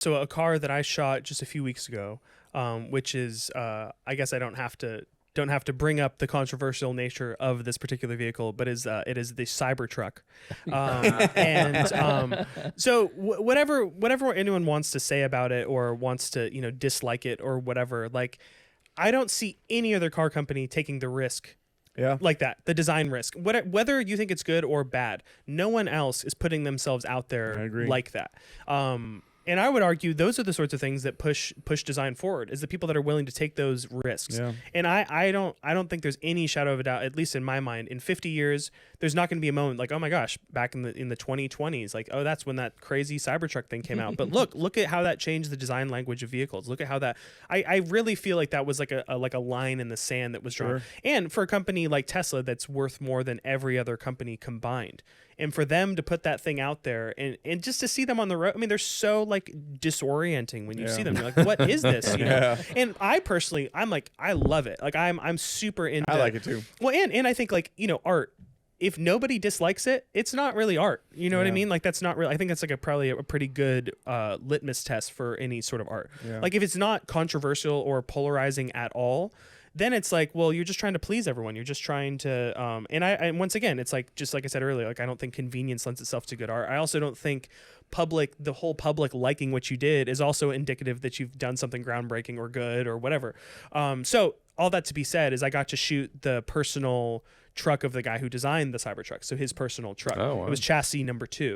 So a car that I shot just a few weeks ago, which is, I guess I don't have to bring up the controversial nature of this particular vehicle, but it is the Cybertruck. So whatever anyone wants to say about it or wants to dislike it or whatever, like I don't see any other car company taking the risk. Yeah. Like that, the design risk. Whether you think it's good or bad, no one else is putting themselves out there like that. And I would argue those are the sorts of things that push design forward, is the people that are willing to take those risks. Yeah. And I don't think there's any shadow of a doubt, at least in my mind, in 50 years, there's not going to be a moment like, oh my gosh, back in the 2020s, like, oh, that's when that crazy Cybertruck thing came out. But look at how that changed the design language of vehicles. Look at how that I really feel like that was like a line in the sand that was drawn. Sure. And for a company like Tesla that's worth more than every other company combined, and for them to put that thing out there and just to see them on the road, I mean, they're so like disorienting when you see them. You're like, what is this? You know? And I personally, I'm like, I love it. Like I'm super into. I like it too. Well, and I think like, art, if nobody dislikes it, it's not really art. You know what I mean? Like that's not really, I think that's like probably a pretty good litmus test for any sort of art. Yeah. Like if it's not controversial or polarizing at all, then it's like, well, you're just trying to please everyone. You're just trying to, and once again, it's like, just like I said earlier, like I don't think convenience lends itself to good art. I also don't think the whole public liking what you did is also indicative that you've done something groundbreaking or good or whatever. So all that to be said is I got to shoot the personal truck of the guy who designed the Cybertruck. So his personal truck. Oh, wow. It was chassis number 2.